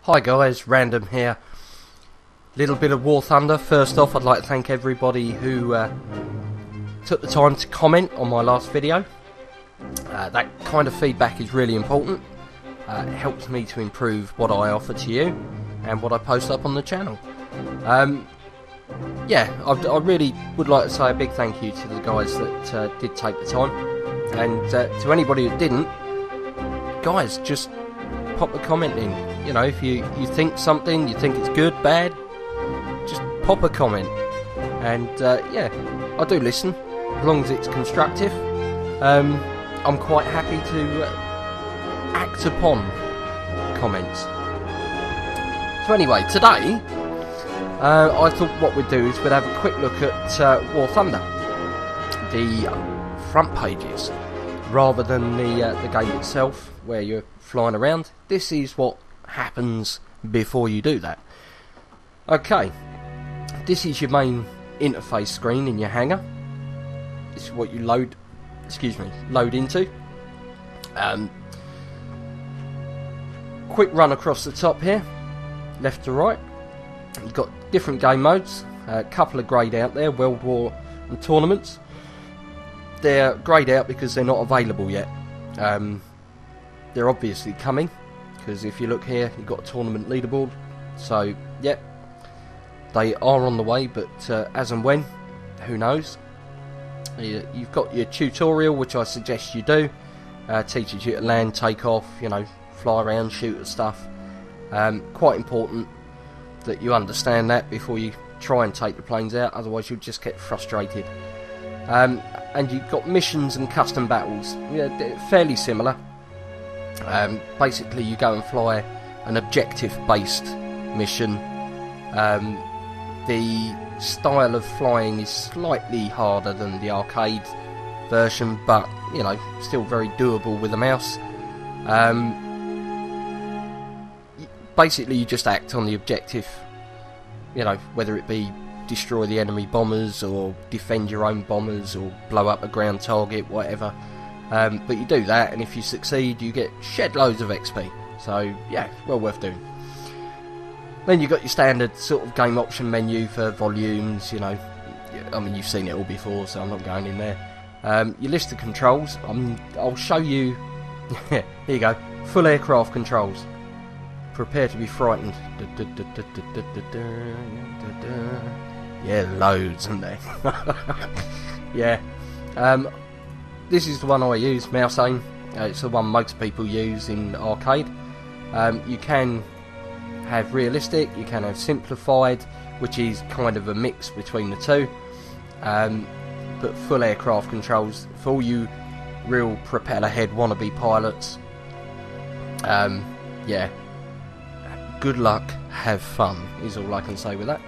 Hi guys, Random here. Little bit of War Thunder. First off, I'd like to thank everybody who took the time to comment on my last video. That kind of feedback is really important. It helps me to improve what I offer to you and what I post up on the channel. Yeah, I really would like to say a big thank you to the guys that did take the time, and to anybody who didn't, guys, just pop a comment in. You know, if you think something, you think it's good, bad, just pop a comment. And yeah, I do listen, as long as it's constructive. I'm quite happy to act upon comments. So anyway, today I thought what we'd do is we'd have a quick look at War Thunder, the front pages, rather than the game itself where you're flying around. This is what happens before you do that. Okay, this is your main interface screen in your hangar. This is what you load into. Quick run across the top here, left to right. You've got different game modes, a couple of greyed out there, World War and tournaments. They're greyed out because they're not available yet. They're obviously coming, because if you look here, you've got a tournament leaderboard. So, yeah, they are on the way, but as and when, who knows. You've got your tutorial, which I suggest you do. Teaches you to land, take off, you know, fly around, shoot at stuff. Quite important that you understand that before you try and take the planes out, otherwise you'll just get frustrated. And you've got missions and custom battles. Yeah, they're fairly similar. Basically you go and fly an objective based mission. The style of flying is slightly harder than the arcade version, but you know, still very doable with a mouse. Basically you just act on the objective, you know, whether it be destroy the enemy bombers or defend your own bombers or blow up a ground target, whatever. But you do that, and if you succeed you get shed loads of XP, so yeah, well worth doing. Then you've got your standard sort of game option menu for volumes, you know, I mean you've seen it all before, so I'm not going in there. Your list of controls, I'll show you. Here you go, full aircraft controls. Prepare to be frightened. Yeah, loads, isn't there? Yeah. This is the one I use, mouse aim. It's the one most people use in arcade. You can have realistic, you can have simplified, which is kind of a mix between the two. But full aircraft controls for all you real propeller head wannabe pilots. Yeah. Good luck, have fun, is all I can say with that.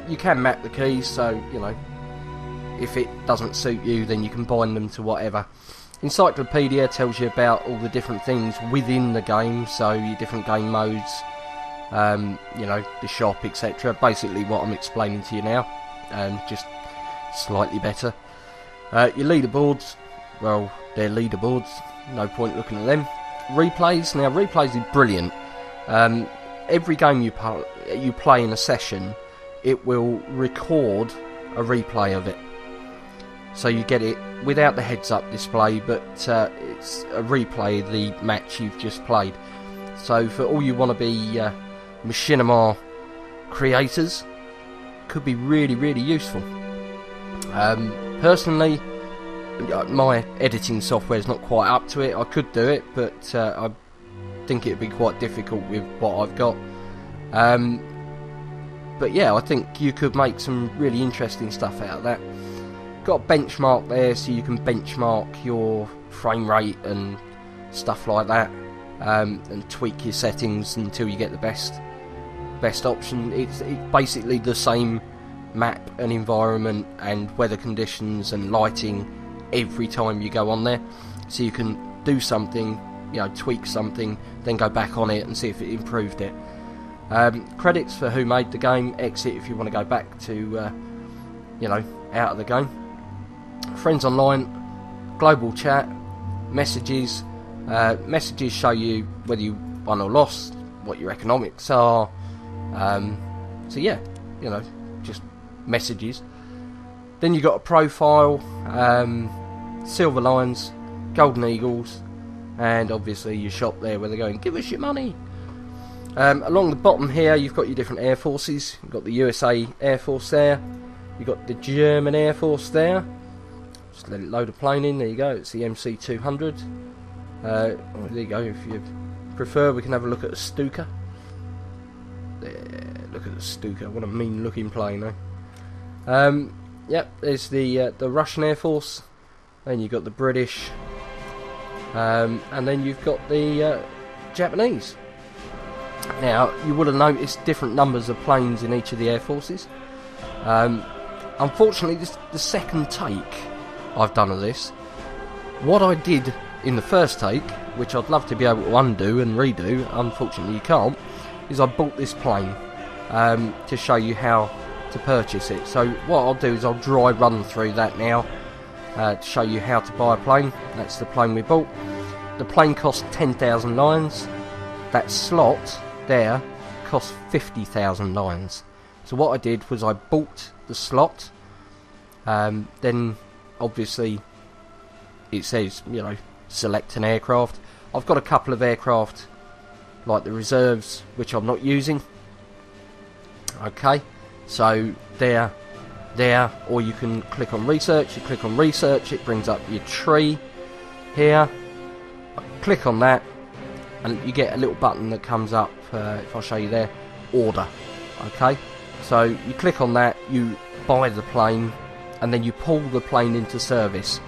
You can map the keys, so, you know, if it doesn't suit you, then you can bind them to whatever. Encyclopedia tells you about all the different things within the game, so your different game modes, you know, the shop, etc. Basically what I'm explaining to you now, just slightly better. Your leaderboards, well, they're leaderboards, no point looking at them. Replays, now replays is brilliant. Every game you play in a session, it will record a replay of it, so you get it without the heads up display, but it's a replay of the match you've just played. So for all you want to be machinima creators, could be really, really useful. Personally, my editing software is not quite up to it. I could do it, but I think it would be quite difficult with what I've got. But yeah, I think you could make some really interesting stuff out of that. Got a benchmark there, so you can benchmark your frame rate and stuff like that, and tweak your settings until you get the best option. It's basically the same map and environment and weather conditions and lighting every time you go on there, so you can do something, you know, tweak something, then go back on it and see if it improved it. Credits for who made the game, exit if you want to go back to you know, out of the game. Friends online, global chat, messages, Messages show you whether you won or lost, what your economics are. So yeah, you know, just messages. Then you got a profile, silver lions, golden eagles, and obviously your shop there where they're going, give us your money. Along the bottom here, you've got your different air forces. You've got the USA Air Force there. You've got the German Air Force there. Just let it load a plane in. There you go. It's the MC-200. There you go. If you prefer, we can have a look at a Stuka. There, look at the Stuka. What a mean-looking plane, eh? Yep. There's the Russian Air Force. Then you've got the British. And then you've got the Japanese. Now, you would have noticed different numbers of planes in each of the air forces. Unfortunately, this is the second take I've done of this. What I did in the first take, which I'd love to be able to undo and redo, unfortunately you can't, is I bought this plane to show you how to purchase it. So what I'll do is I'll dry run through that now to show you how to buy a plane. That's the plane we bought. The plane cost 10,000 lions. That slot there cost 50,000 lions. So what I did was I bought the slot. Then obviously it says, you know, select an aircraft. I've got a couple of aircraft like the reserves which I'm not using. Okay, so there, or you can click on research. You click on research, it brings up your tree here. Click on that and you get a little button that comes up, if I show you there, order. Okay, so you click on that, you buy the plane, and then you pull the plane into service.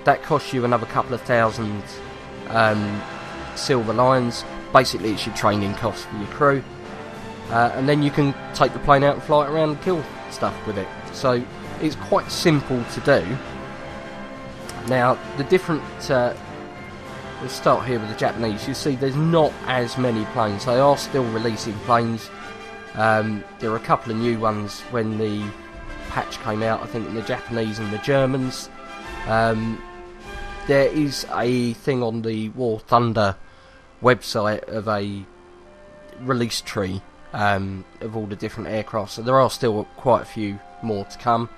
That costs you another couple of thousand silver lions. Basically it's your training cost for your crew, and then you can take the plane out and fly it around and kill stuff with it. So it's quite simple to do. Now the different we'll start here with the Japanese. You see there's not as many planes. They are still releasing planes. There are a couple of new ones when the patch came out, I think, in the Japanese and the Germans. There is a thing on the War Thunder website of a release tree of all the different aircraft, so there are still quite a few more to come.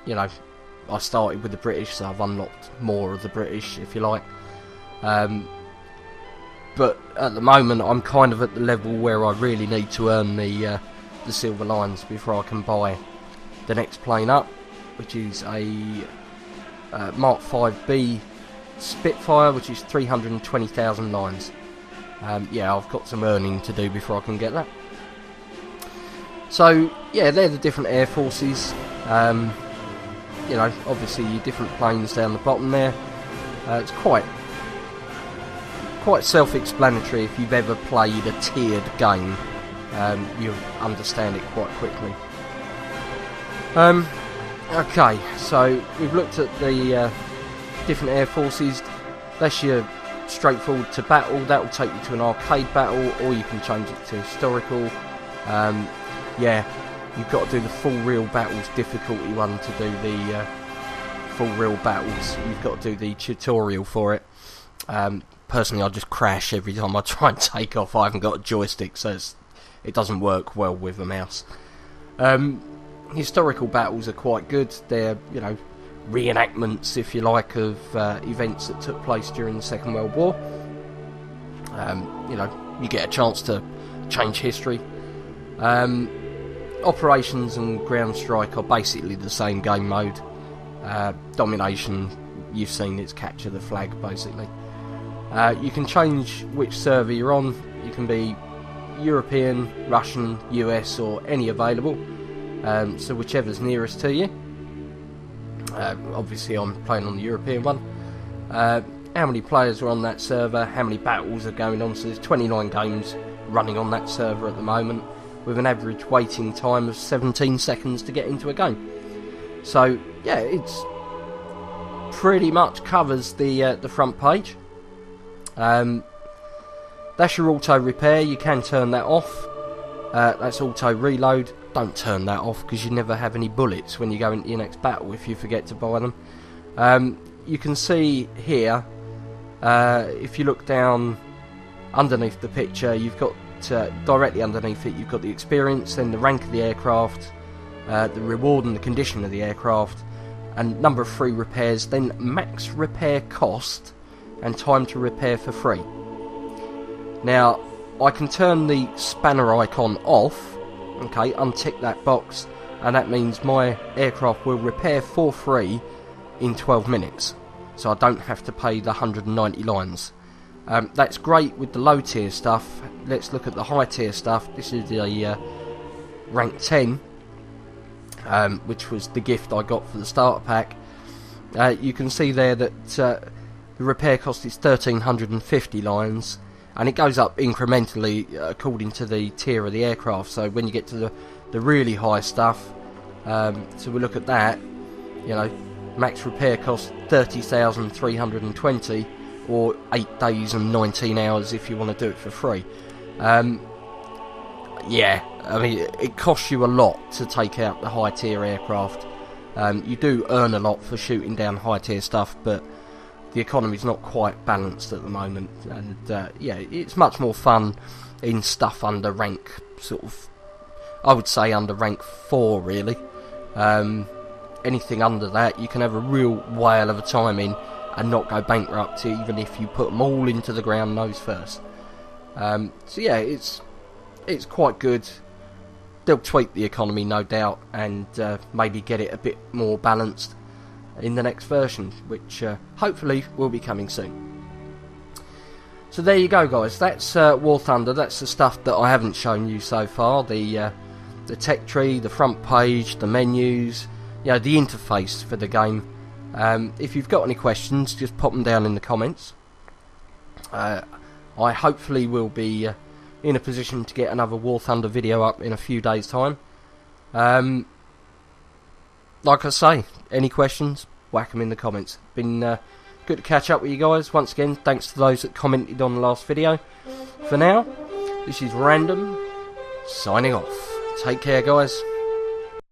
You know, I started with the British, so I've unlocked more of the British, if you like. But at the moment, I'm kind of at the level where I really need to earn the silver lions before I can buy the next plane up, which is a Mark 5B Spitfire, which is 320,000 lions. Yeah, I've got some earning to do before I can get that. So yeah, they're the different air forces. You know, obviously your different planes down the bottom there. It's quite self-explanatory. If you've ever played a tiered game, you'll understand it quite quickly. Okay, so we've looked at the different air forces. That's your straightforward to battle. That will take you to an arcade battle, or you can change it to historical. Yeah, you've got to do the full real battles difficulty one to do the full real battles. You've got to do the tutorial for it. Personally, I just crash every time I try and take off. I haven't got a joystick, so it doesn't work well with a mouse. Historical battles are quite good. They're, you know, reenactments, if you like, of events that took place during the Second World War. You know, you get a chance to change history. Operations and ground strike are basically the same game mode. Domination, you've seen, it's capture the flag basically. You can change which server you're on. You can be European, Russian, US, or any available. So whichever's nearest to you. Obviously I'm playing on the European one. How many players are on that server, how many battles are going on. So there's 29 games running on that server at the moment, with an average waiting time of 17 seconds to get into a game. So yeah, it's pretty much covers the front page. That's your auto repair. You can turn that off. That's auto reload. Don't turn that off because you never have any bullets when you go into your next battle if you forget to buy them. You can see here, if you look down underneath the picture you've got directly underneath it you've got the experience, then the rank of the aircraft, the reward and the condition of the aircraft, and number of free repairs, then max repair cost and time to repair for free. Now I can turn the spanner icon off, okay, untick that box, and that means my aircraft will repair for free in 12 minutes, so I don't have to pay the 190 lines. That's great with the low tier stuff. Let's look at the high tier stuff. This is the rank 10, which was the gift I got for the starter pack. You can see there that the repair cost is 1350 lines, and it goes up incrementally according to the tier of the aircraft. So when you get to the really high stuff, so we look at that, you know, max repair cost 30,320, or 8 days and 19 hours if you want to do it for free. Yeah, I mean, it costs you a lot to take out the high tier aircraft. You do earn a lot for shooting down high tier stuff, but the economy's not quite balanced at the moment, and yeah, it's much more fun in stuff under rank, sort of, I would say under rank 4 really. Anything under that you can have a real whale of a time in and not go bankrupt, even if you put them all into the ground nose first. So yeah, it's quite good. They'll tweak the economy no doubt, and maybe get it a bit more balanced in the next version, which hopefully will be coming soon. So there you go guys, that's War Thunder. That's the stuff that I haven't shown you so far, the tech tree, the front page, the menus, you know, the interface for the game. If you've got any questions, just pop them down in the comments. I hopefully will be in a position to get another War Thunder video up in a few days time. Like I say, any questions, whack them in the comments. Been good to catch up with you guys. Once again, thanks to those that commented on the last video. For now, this is Random, signing off. Take care guys.